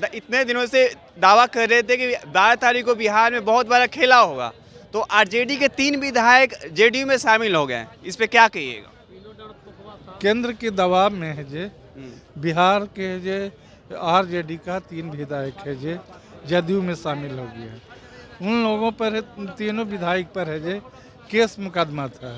इतने दिनों से दावा कर रहे थे कि 12 तारीख को बिहार में बहुत बड़ा खेला होगा, तो आरजेडी के 3 विधायक जेडीयू में शामिल हो गए, इस पे क्या कहिएगा? केंद्र के दबाव में है जे बिहार के जे आरजेडी का 3 विधायक है जे जदयू में शामिल हो गया। उन लोगों पर तीनों विधायक पर है जे केस मुकदमा था,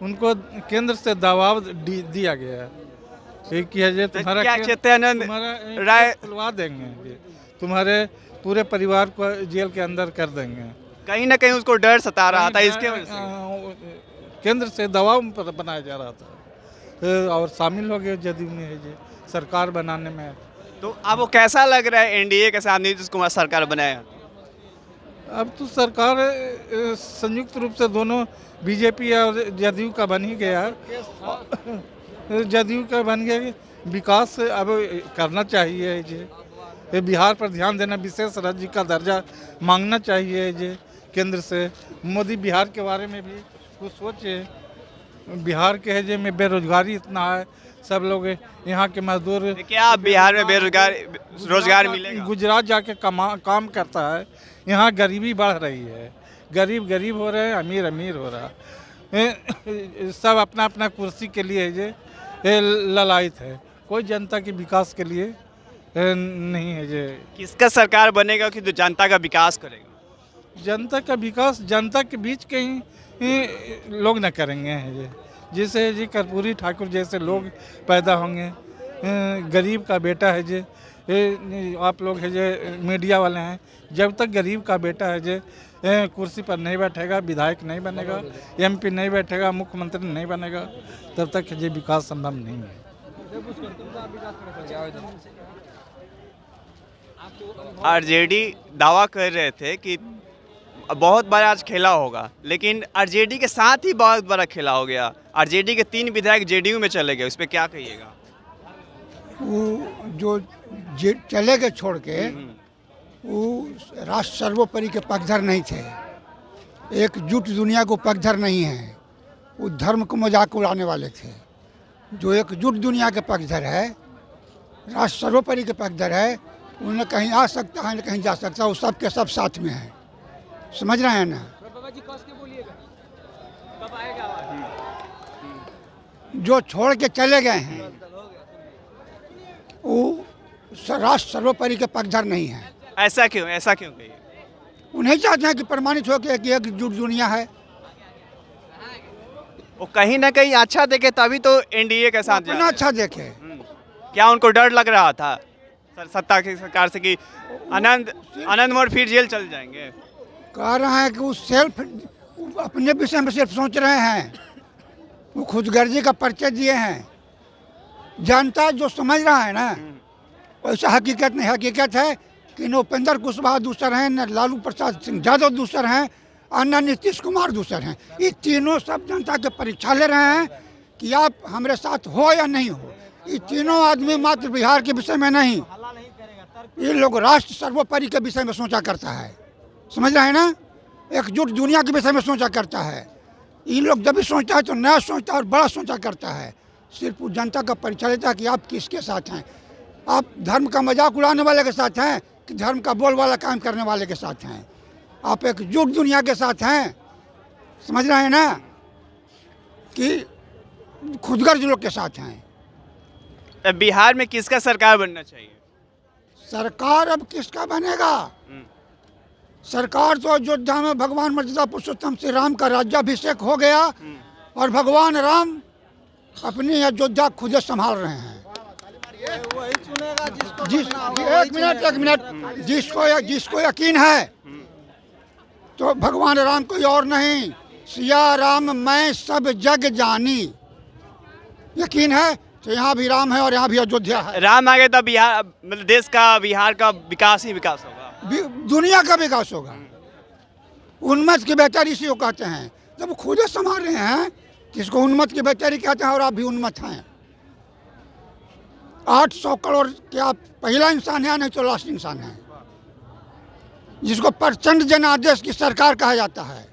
उनको केंद्र से दबाव दिया गया है कि है जे तुम्हारा क्या चित्तानंद राय खुलवा देंगे, जे तुम्हारे पूरे परिवार को जेल के अंदर कर देंगे। कहीं ना कहीं उसको डर सता रहा था, इसके वजह से केंद्र से दबाव बनाया जा रहा था और शामिल हो गए जदयू में है जे सरकार बनाने में। तो अब वो कैसा लग रहा है एनडीए के साथ नीतीश कुमार सरकार बनाया? अब तो सरकार संयुक्त रूप से दोनों बीजेपी और जदयू का बन ही गया, जदयू का बन गया। विकास अब करना चाहिए जे बिहार पर ध्यान देना, विशेष राज्य का दर्जा मांगना चाहिए जे केंद्र से। मोदी बिहार के बारे में भी कुछ सोचे। बिहार के है जे में बेरोजगारी इतना है, सब लोग यहाँ के मजदूर क्या बिहार में रोजगार मिलेगा? गुजरात जाके काम करता है, यहाँ गरीबी बढ़ रही है, गरीब गरीब हो रहे हैं, अमीर अमीर हो रहा है। सब अपना अपना कुर्सी के लिए जे ललायत है, कोई जनता के विकास के लिए नहीं है जे। किसका सरकार बनेगा कि जो जनता का विकास करेगा? जनता का विकास जनता के बीच के ही लोग न करेंगे है जे, जैसे जी कर्पूरी ठाकुर जैसे लोग पैदा होंगे। गरीब का बेटा है जे, आप लोग है जे मीडिया वाले हैं, जब तक गरीब का बेटा है जे कुर्सी पर नहीं बैठेगा, विधायक नहीं बनेगा, एमपी नहीं बैठेगा, मुख्यमंत्री नहीं बनेगा, तब तक है जे विकास संभव नहीं है। आरजेडी दावा कर रहे थे कि बहुत बड़ा आज खेला होगा, लेकिन आरजेडी के साथ ही बहुत बड़ा खेला हो गया। आरजेडी के 3 विधायक जेडीयू में चले गए, उस पर क्या कहिएगा? वो जो चले गए छोड़ के, वो राष्ट्र सर्वोपरि के पक्षधर नहीं थे, एकजुट दुनिया को पक्षधर नहीं है, वो धर्म को मजाक उड़ाने वाले थे। जो एकजुट दुनिया के पक्षधर है, राष्ट्र सर्वोपरि के पक्षधर है, उन्हें कहीं आ सकता है न कहीं जा सकता है, वो सब के सब साथ में है। समझ रहे हैं ना? जो छोड़ के चले गए हैं वो राष्ट्र सर्वोपरि के पक्षधर नहीं है। ऐसा क्यों कहिए? उन्हें चाहते हैं कि प्रमाणित हो कि एकजुट दुनिया है। वो कहीं ना कहीं अच्छा देखे तभी तो एनडीए के साथ जा रहे हैं। अच्छा देखे। क्या उनको डर लग रहा था सत्ता की सरकार से कि आनंद मोर फिर जेल चल जाएंगे? कह रहे हैं कि वो अपने विषय में सिर्फ सोच रहे हैं, वो खुदगर्जी का परिचय दिए हैं। जनता जो समझ रहा है ना, वैसा हकीकत नहीं। हकीकत है कि न उपेंद्र कुशवाहा दूसर हैं, न लालू प्रसाद सिंह यादव दूसर हैं, और न नीतीश कुमार दूसर हैं। ये तीनों सब जनता के परीक्षा ले रहे हैं कि आप हमारे साथ हो या नहीं हो। ये तीनों आदमी मात्र बिहार के विषय में नहीं, ये लोग राष्ट्र सर्वोपरि के विषय में सोचा करता है। समझ रहे हैं ना? एकजुट दुनिया के विषय में सोचा करता है। ये लोग जब भी सोचता है तो नया सोचता है और बड़ा सोचा करता है। सिर्फ जनता का परिचय लेता है कि आप किसके साथ हैं। आप धर्म का मजाक उड़ाने वाले के साथ हैं कि धर्म का बोलबाला काम करने वाले के साथ हैं। आप एकजुट दुनिया के साथ हैं। समझ रहे हैं ना? कि खुदगर्ज लोग के साथ हैं। बिहार में किसका सरकार बनना चाहिए? सरकार अब किसका बनेगा? सरकार तो अयोध्या में भगवान मर्यादा पुरुषोत्तम श्री राम का राज्याभिषेक हो गया और भगवान राम अपनी अयोध्या खुद संभाल रहे हैं। एक मिनट जिसको यकीन है तो भगवान राम कोई और नहीं, सिया राम मैं सब जग जानी। यकीन है तो यहाँ भी राम है और यहाँ भी अयोध्या है। राम आ गए तो बिहार मतलब देश का, बिहार का विकास ही विकास होगा, दुनिया का विकास होगा। उन्मत्त की बेहतरी इसी को कहते हैं। जब वो खुद संभाल रहे हैं, जिसको उन्मत्त की बेहतरी कहते हैं, और आप भी उन्मत्त हैं। 800 करोड़ के आप पहला इंसान है, नहीं तो लास्ट इंसान है, जिसको प्रचंड जनादेश की सरकार कहा जाता है।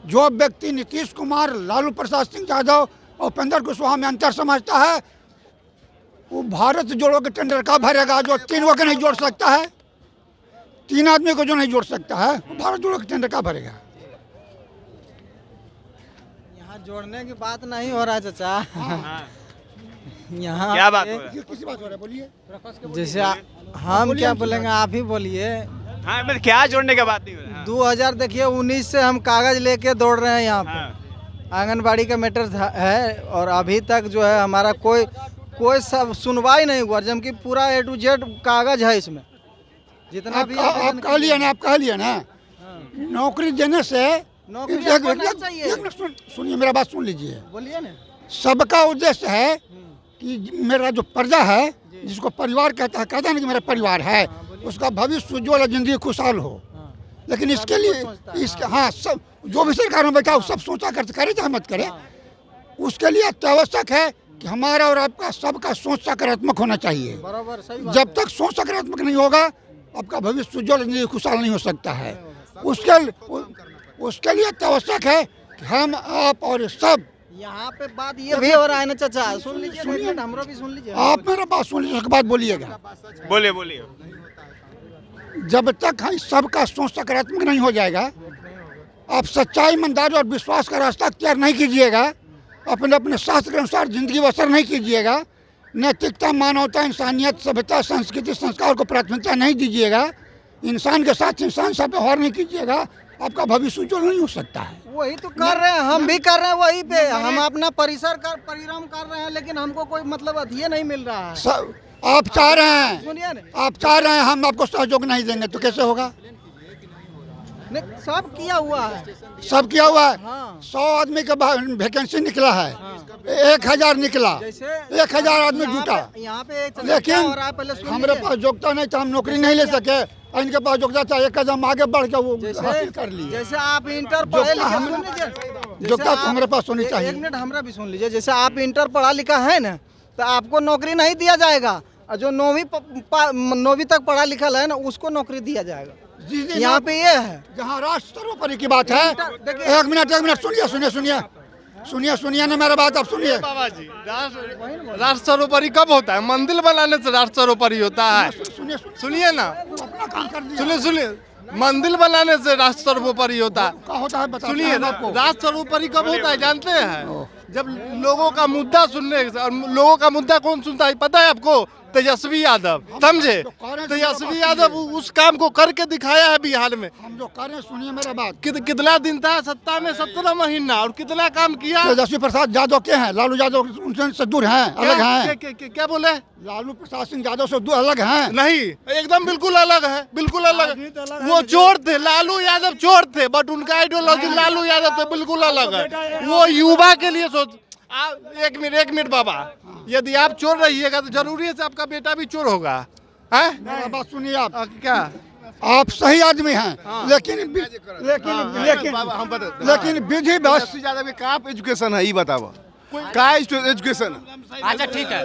जो व्यक्ति नीतीश कुमार, लालू प्रसाद सिंह यादव और उपेंद्र कुशवाहा में अंतर समझता है, वो भारत जोड़ो के टेंडर का भरेगा जो 3 को नहीं जोड़ सकता है, 3 आदमी को जो नहीं जोड़ सकता है, वो भारत जोड़ो के टेंडर का भरेगा। यहाँ जोड़ने की बात नहीं हो रहा है चाचा। हाँ। यहाँ क्या बात पे हो रहा है? ये किसी बात हो रहा है, बोलिए। जैसे हम क्या बोलेंगे, आप ही बोलिए। हाँ मतलब क्या जोड़ने का बात नहीं हो रहा है? 2000 देखिए 19 से हम कागज लेके दौड़ रहे हैं यहाँ पे। हाँ। आंगनबाड़ी का मैटर है और अभी तक जो है हमारा कोई सब सुनवाई नहीं हुआ, जबकि पूरा A to Z कागज है इसमें जितना भी आप कह लिए ना, आप कह लिए ना, नौकरी देने से नौकरी एक आपको मिनट, नहीं एक चाहिए। मिनट सुनिए, मेरा बात सुन लीजिए। बोलिए ना। सबका उद्देश्य है कि मेरा जो प्रजा है, जिसको परिवार कहता है ना कि मेरा परिवार है, उसका भविष्य उज्ज्वल, जिंदगी खुशहाल हो। लेकिन इसके लिए इसके हाँ सब जो भी सरकार में बैठा वो सब सोचा करते, करे चाहे मत करे, उसके लिए अत्यावश्यक है कि हमारा और आपका सबका सोच सकारात्मक होना चाहिए। बराबर, सही बात। जब तक सोच सकारात्मक नहीं होगा, आपका भविष्य उज्ज्वल, जिंदगी खुशहाल नहीं हो सकता है। उसके लिए अत्यावश्यक है कि हम, आप और सब, यहाँ पे बात ये भी हो रहा है ना चाचा, सुन लीजिए, एक मिनट हमरा भी सुन लीजिए। आप मेरा बात सुन लीजिए, उसके बाद बोलिएगा। बोलिए बोलिए। जब तक हम सबका सोच सकारात्मक नहीं हो जाएगा, आप सच्चाई, ईमानदारी और विश्वास का रास्ता अख्तियार नहीं कीजिएगा, अपने अपने शास्त्र के अनुसार जिंदगी बसर नहीं कीजिएगा, नैतिकता, मानवता, इंसानियत, सभ्यता, संस्कृति, संस्कार को प्राथमिकता नहीं दीजिएगा, इंसान के साथ इंसान सा व्यवहार नहीं कीजिएगा, आपका भविष्य उज्ज्वल नहीं हो सकता है। वही तो कर रहे हैं, हम भी कर रहे हैं वही पे, हम अपना परिश्रम कर रहे हैं, लेकिन हमको कोई मतलब अधिये नहीं मिल रहा है। सब आप चाह रहे हैं, सुनिए ना, आप चाह रहे हैं हम आपको सहयोग नहीं देंगे तो कैसे होगा? नहीं, सब किया हुआ है। सब किया हुआ है। हाँ। 100 आदमी का वैकेंसी निकला है, 1000 निकला, जैसे 1000 आदमी जुटा, यहाँ पे लेकिन लेकिन हमारे पास योग्यता नहीं था, हम नौकरी नहीं ले सके। इनके पास योग्यता था, एक कदम आगे बढ़ के वो हासिल कर लिए। जैसे आप इंटर पढ़े लिखे, सुन लीजिए, योग्यता तो हमारे पास होनी चाहिए। एक मिनट हमरा भी सुन लीजिए। जैसे आप इंटर पढ़ा लिखा है ना, तो आपको नौकरी नहीं दिया जाएगा, और जो 9वीं तक पढ़ा लिखा है ना, उसको नौकरी दिया जाएगा। जी जी, यहाँ पे ये है। जहाँ राष्ट्र सर्वोपरि की बात है। एक मिनट सुनिए ना मेरा बात, आप सुनिए। बाबा जी, राष्ट्र सर्वोपरि कब होता है? मंदिर बनाने से राष्ट्र सर्वोपरि होता है। सुनिए ना, अपना काम कर दिया। सुनिए, मंदिर बनाने से राष्ट्र सर्वोपरि होता है। क्या होता है बताते सुनिए, हैं आपको। राष्ट्र सर्वोपरि कब होता है जानते हैं? जब लोगों का मुद्दा सुनने, और लोगों का मुद्दा कौन सुनता है पता है आपको? तेजस्वी यादव, समझे? तेजस्वी यादव उस काम को करके दिखाया है बिहार में। हम जो कर रहे हैं, सुनिए मेरा बात। कितना दिन था सत्ता में? 17 महीना, और कितना काम किया? तेजस्वी प्रसाद यादव के हैं, लालू यादव उनसे दूर हैं, अलग हैं। क्या बोले? लालू प्रसाद सिंह यादव से दूर अलग हैं। नहीं, एकदम बिल्कुल अलग है, बिल्कुल अलग है। वो चोर थे, लालू यादव चोर थे, बट उनका आइडियोलॉजी लालू यादव से बिल्कुल अलग है। वो युवा के लिए सोच। एक मिनट बाबा, यदि आप चोर रहिएगा तो जरूरी है आपका बेटा भी चोर होगा, है? मेरा बात सुनिए आप। क्या आप सही आदमी हैं, लेकिन विधि बस ज्यादा में का एजुकेशन है, ये बताओ का एजुकेशन? अच्छा ठीक है,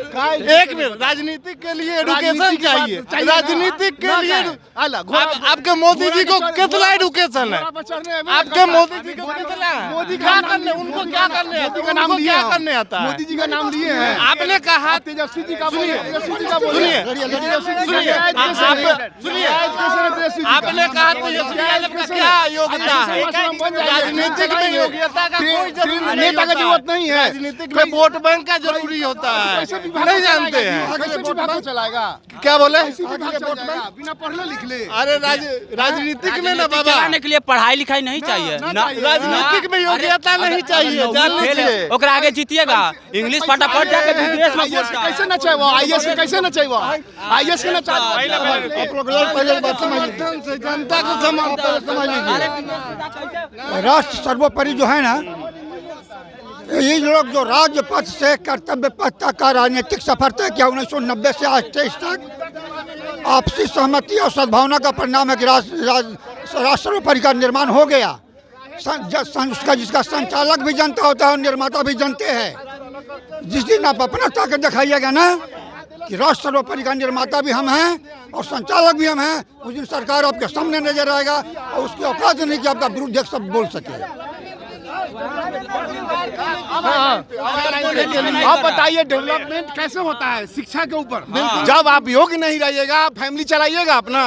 एक मिनट। राजनीतिक के लिए एडुकेशन चाहिए, राजनीतिक के लिए आपके मोदी जी को कितना एडुकेशन है? आपके मोदी जी को कितना है? मोदी क्या करने, उनको क्या करने आता है? उनको क्या करने आता है? मोदी जी का नाम लिए हैं। आपने कहा तेजस्वी जी का, सुनिए, आपने कहा तेजस्वी यादव का क्या योग्यता है? राजनीतिक में योग्यता का कोई जरूरत नेता का जरूरत नहीं है। राजनीतिक में वोट बैंक का जरूरी होता है, नहीं जानते हैं? कैसे विभाग चलाएगा? क्या बोले? बिना पढ़ले लिख ले। अरे राजनीतिक में ना बाबा, चलाने के लिए पढ़ाई लिखाई नहीं चाहिए ना, राजनीतिक में योग्यता नहीं चाहिए, जान लीजिए। ओकरा आगे जीतिएगा, इंग्लिश फटाफट जाके विदेश में बोलता कैसे न चाहिए वो? आईएएस के कैसे न चाहिए वो? आईएएस के न चाहिए। पहले बात समर्थन से जनता को समझ लीजिए। राष्ट्र सर्वोपरि जो है ना, ये लोग जो राज्य पथ से कर्तव्य पथ तक का राजनीतिक सफर तय किया 1990 से आज 23 तक, आपसी सहमति और सद्भावना का परिणाम है कि राष्ट्र सर्वोपरि का निर्माण हो गया। उसका जिसका संचालक भी जनता होता है और निर्माता भी जनते हैं। जिस दिन आप अपना ताकत दिखाइएगा ना कि राष्ट्र सर्वोपरि का निर्माता भी हम हैं और संचालक भी हम हैं, उस दिन सरकार आपके सामने नजर आएगा और उसकी औकात नहीं कि आपका विरुद्ध सब बोल सके। आप बताइए डेवलपमेंट कैसे होता है शिक्षा के ऊपर। जब आप योग्य नहीं रहिएगा, फैमिली चलाइएगा अपना।